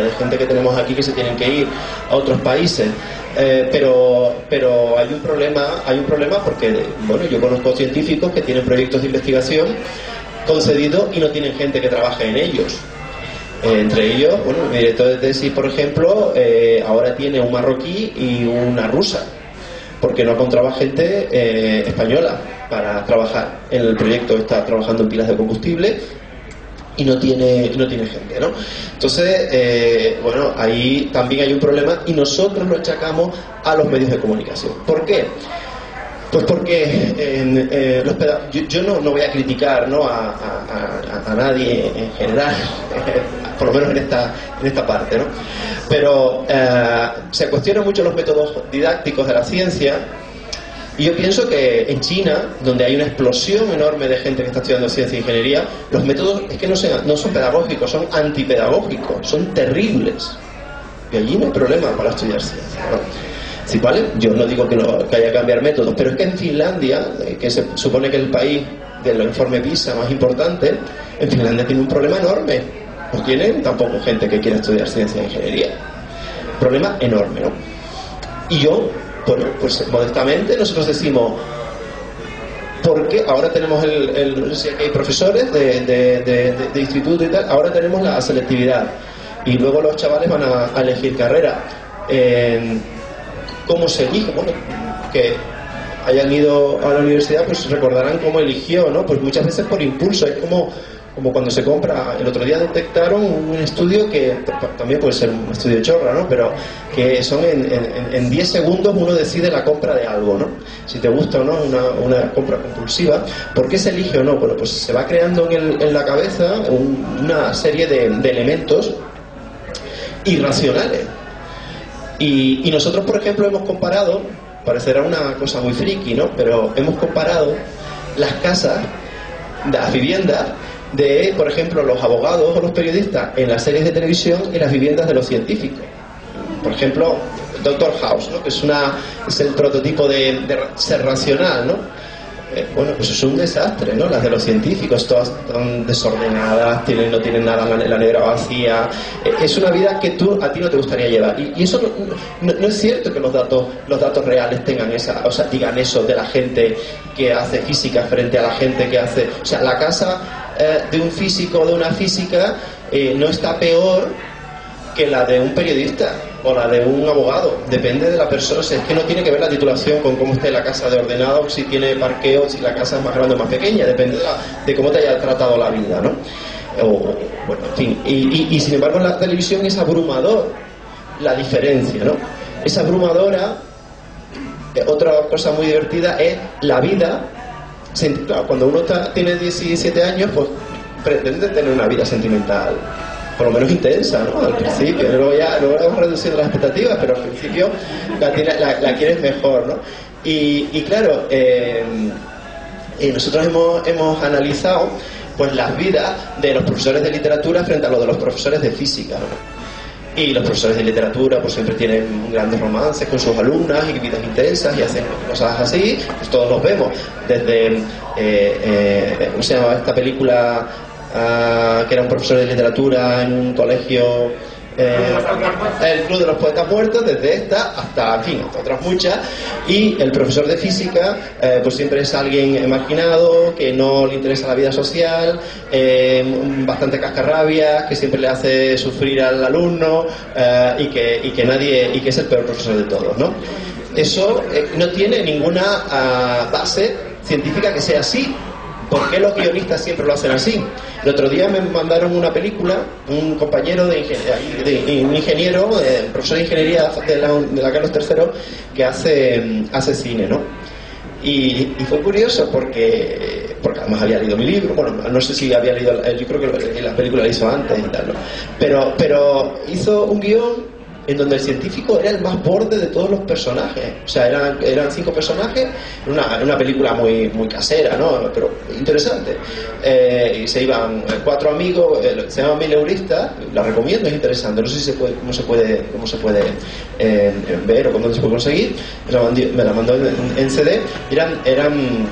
de gente que tenemos aquí que se tienen que ir a otros países. Pero hay un problema porque, bueno, yo conozco científicos que tienen proyectos de investigación concedidos y no tienen gente que trabaje en ellos. Entre ellos, bueno, mi director de tesis, por ejemplo, ahora tiene un marroquí y una rusa, porque no encontraba gente española para trabajar en el proyecto. Está trabajando en pilas de combustible y no tiene gente, ¿no? Entonces, bueno, ahí también hay un problema y nosotros lo achacamos a los medios de comunicación. ¿Por qué? Pues porque yo no voy a criticar, ¿no?, a nadie en general, por lo menos en esta parte, ¿no? Pero se cuestionan mucho los métodos didácticos de la ciencia. Y yo pienso que en China, donde hay una explosión enorme de gente que está estudiando ciencia e ingeniería, los métodos es que no son pedagógicos, son antipedagógicos, son terribles. Y allí no hay problema para estudiar ciencia, ¿no? Sí, ¿vale? Yo no digo que haya que cambiar métodos, pero es que en Finlandia, que se supone que es el país del informe PISA más importante, en Finlandia tiene un problema enorme. No tienen tampoco gente que quiera estudiar ciencia e ingeniería. Problema enorme, ¿no? Y yo, bueno, pues modestamente nosotros decimos, porque ahora tenemos no sé si aquí hay profesores de instituto y tal, ahora tenemos la selectividad y luego los chavales van a elegir carrera. ¿Cómo se elige? Bueno, que hayan ido a la universidad, pues recordarán cómo eligió, ¿no? Pues muchas veces por impulso. Es como cuando se compra. El otro día detectaron un estudio que también puede ser un estudio chorra, ¿no? Pero que son en 10 segundos uno decide la compra de algo, ¿no? Si te gusta o no una compra compulsiva. ¿Por qué se elige o no? Bueno, pues se va creando en la cabeza una serie de elementos irracionales. Y nosotros, por ejemplo, hemos comparado, parecerá una cosa muy friki, ¿no?, pero hemos comparado las casas, las viviendas de, por ejemplo, los abogados o los periodistas en las series de televisión y las viviendas de los científicos. Por ejemplo, Doctor House, ¿no?, que es el prototipo de ser racional, ¿no? Bueno, pues es un desastre, ¿no? Las de los científicos, todas están desordenadas, no tienen nada en la nevera vacía. Es una vida que a ti no te gustaría llevar. Y eso no es cierto que los datos reales tengan digan eso de la gente que hace física frente a la gente que hace. O sea, la casa de un físico o de una física no está peor que la de un periodista o la de un abogado. Depende de la persona. O sea, es que no tiene que ver la titulación con cómo esté la casa de ordenado, si tiene parqueo, si la casa es más grande o más pequeña. Depende de cómo te haya tratado la vida, ¿no? Bueno, en fin. Y sin embargo en la televisión es abrumador la diferencia, ¿no? Es abrumadora. Otra cosa muy divertida es la vida. Claro, cuando uno tiene 17 años, pues pretende tener una vida sentimental por lo menos intensa, ¿no? Al principio, luego vamos reduciendo las expectativas, pero al principio la quieres mejor, ¿no? Y claro, nosotros hemos analizado pues las vidas de los profesores de literatura frente a los de los profesores de física, ¿no? Y los profesores de literatura pues siempre tienen grandes romances con sus alumnas y vidas intensas y hacen cosas así, pues todos los vemos, desde ¿cómo se llama esta película? Que era un profesor de literatura en un colegio, el Club de los Poetas Muertos, desde esta hasta, en fin, hasta otras muchas. Y el profesor de física pues siempre es alguien marginado, que no le interesa la vida social, bastante cascarrabias, que siempre le hace sufrir al alumno, y que es el peor profesor de todos, ¿no? Eso no tiene ninguna base científica que sea así. ¿Por qué los guionistas siempre lo hacen así? El otro día me mandaron una película, un compañero un ingeniero, profesor de ingeniería de la Carlos III, que hace cine, ¿no? Y fue curioso porque además había leído mi libro. Bueno, no sé si había leído, yo creo que la película la hizo antes y tal, ¿no? Pero hizo un guión en donde el científico era el más borde de todos los personajes. O sea, eran 5 personajes, una película muy, muy casera, ¿no? Pero interesante. Y se iban 4 amigos, se llama Mileuristas, la recomiendo, es interesante. No sé si cómo se puede ver o cómo se puede conseguir. Me la mandó en CD. Eran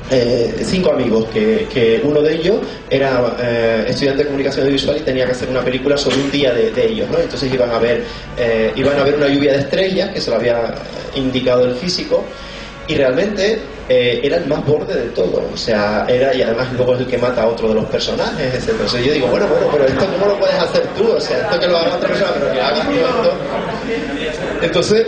5 amigos, que uno de ellos era estudiante de comunicación audiovisual y tenía que hacer una película sobre un día de ellos, ¿no? Entonces iban a ver una lluvia de estrellas, que se lo había indicado el físico, y realmente era el más borde de todo, o sea, y además luego es el que mata a otro de los personajes, etc. Entonces yo digo, bueno, pero esto ¿cómo lo puedes hacer tú? O sea, esto que lo haga otra persona, pero que hagas tú esto. Entonces,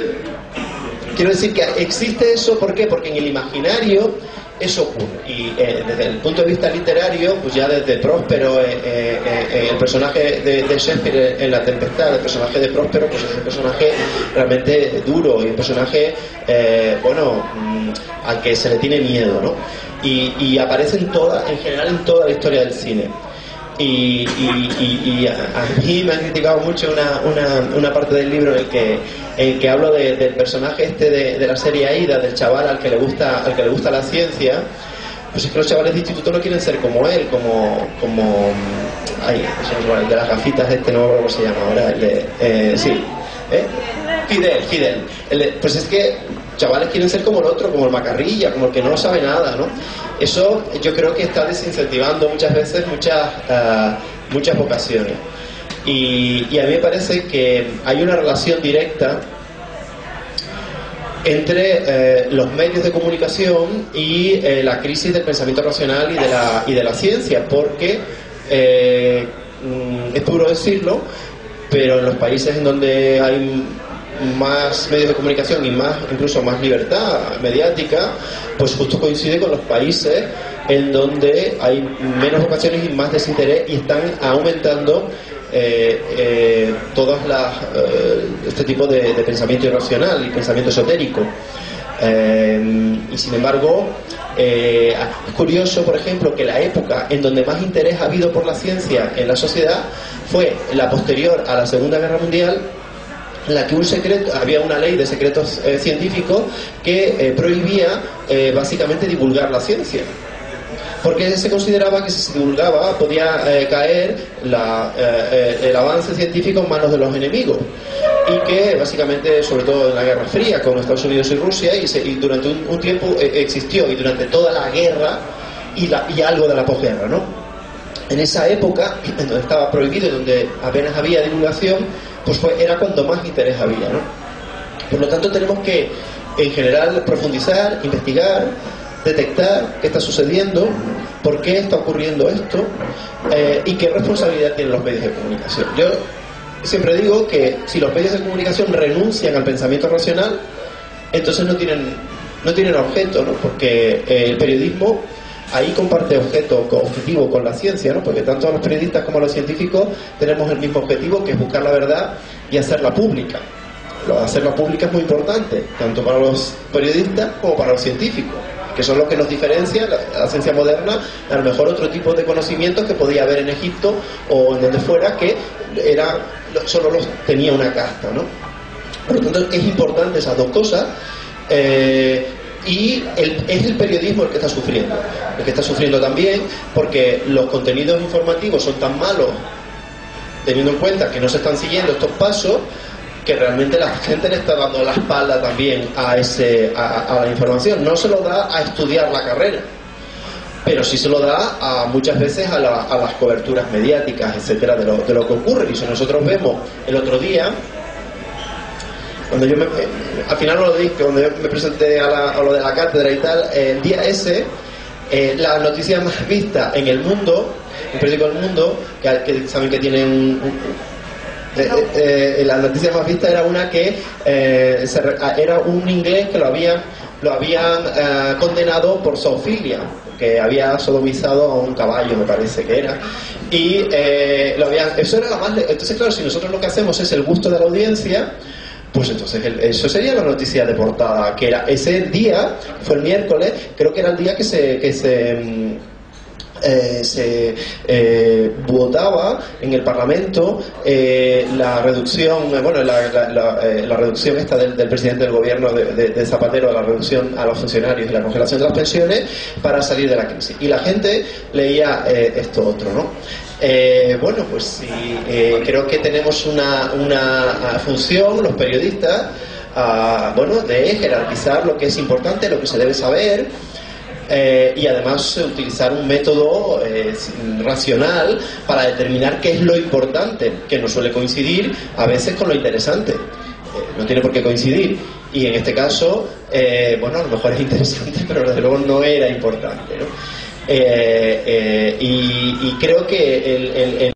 quiero decir que existe eso, ¿por qué? Porque en el imaginario eso ocurre, y desde el punto de vista literario, pues ya desde Próspero, el personaje de Shakespeare en La Tempestad, el personaje de Próspero, pues es un personaje realmente duro y un personaje, al que se le tiene miedo, ¿no? Y aparece en general en toda la historia del cine. Y a mí me han criticado mucho una parte del libro en el que hablo del personaje de la serie Aida, del chaval al que le gusta la ciencia. Pues es que los chavales de instituto no quieren ser como él, el de las gafitas, no me acuerdo cómo se llama ahora, Fidel. Pues es que chavales quieren ser como el otro, como el macarrilla, como el que no sabe nada, ¿no? Eso yo creo que está desincentivando muchas veces muchas vocaciones. Y a mí me parece que hay una relación directa entre los medios de comunicación y la crisis del pensamiento racional y de la ciencia, porque es duro decirlo, pero en los países en donde hay más medios de comunicación y incluso más libertad mediática, pues justo coincide con los países en donde hay menos vocaciones y más desinterés, y están aumentando este tipo de pensamiento irracional y pensamiento esotérico. Y sin embargo, es curioso, por ejemplo, que la época en donde más interés ha habido por la ciencia en la sociedad fue la posterior a la Segunda Guerra Mundial, en la que había una ley de secretos científicos que prohibía básicamente divulgar la ciencia, porque se consideraba que si se divulgaba podía caer el avance científico en manos de los enemigos, y que básicamente, sobre todo en la Guerra Fría con Estados Unidos y Rusia, y durante un tiempo existió, y durante toda la guerra y algo de la posguerra, ¿no? En esa época, en donde estaba prohibido y donde apenas había divulgación, pues era cuando más interés había, ¿no? Por lo tanto, tenemos que, en general, profundizar, investigar, detectar qué está sucediendo, por qué está ocurriendo esto, y qué responsabilidad tienen los medios de comunicación. Yo siempre digo que si los medios de comunicación renuncian al pensamiento racional, entonces no tienen objeto, ¿no? Porque el periodismo ahí comparte objetivo con la ciencia, ¿no? Porque tanto los periodistas como los científicos tenemos el mismo objetivo, que es buscar la verdad y hacerla pública. Hacerla pública es muy importante, tanto para los periodistas como para los científicos, que son los que nos diferencian la ciencia moderna, a lo mejor otro tipo de conocimientos que podía haber en Egipto o en donde fuera, que solo los tenía una casta, ¿no? Por lo tanto, es importante esas dos cosas. Y es el periodismo el que está sufriendo también, porque los contenidos informativos son tan malos, teniendo en cuenta que no se están siguiendo estos pasos, que realmente la gente le está dando la espalda también a la información. No se lo da a estudiar la carrera, pero sí se lo da muchas veces a las coberturas mediáticas, etcétera, de lo que ocurre. Y si nosotros vemos el otro día, cuando al final no lo dije, cuando yo me presenté a lo de la cátedra y tal, el día ese, la noticia más vista en el mundo, el periódico El Mundo, que saben que tienen la noticia más vista era una que era un inglés que lo habían condenado por zoofilia, que había sodomizado a un caballo, me parece que era, y eso era la más. Entonces, claro, si nosotros lo que hacemos es el gusto de la audiencia, pues entonces eso sería la noticia de portada, que era ese día, fue el miércoles, creo que era el día que se votaba en el Parlamento la reducción, la reducción esta del presidente del gobierno de Zapatero, la reducción a los funcionarios y la congelación de las pensiones para salir de la crisis. Y la gente leía esto otro, ¿no? Pues sí, creo que tenemos una función, los periodistas, de jerarquizar lo que es importante, lo que se debe saber, y además utilizar un método racional para determinar qué es lo importante, que no suele coincidir a veces con lo interesante. No tiene por qué coincidir, y en este caso bueno, a lo mejor es interesante, pero desde luego no era importante, ¿no? Y creo que el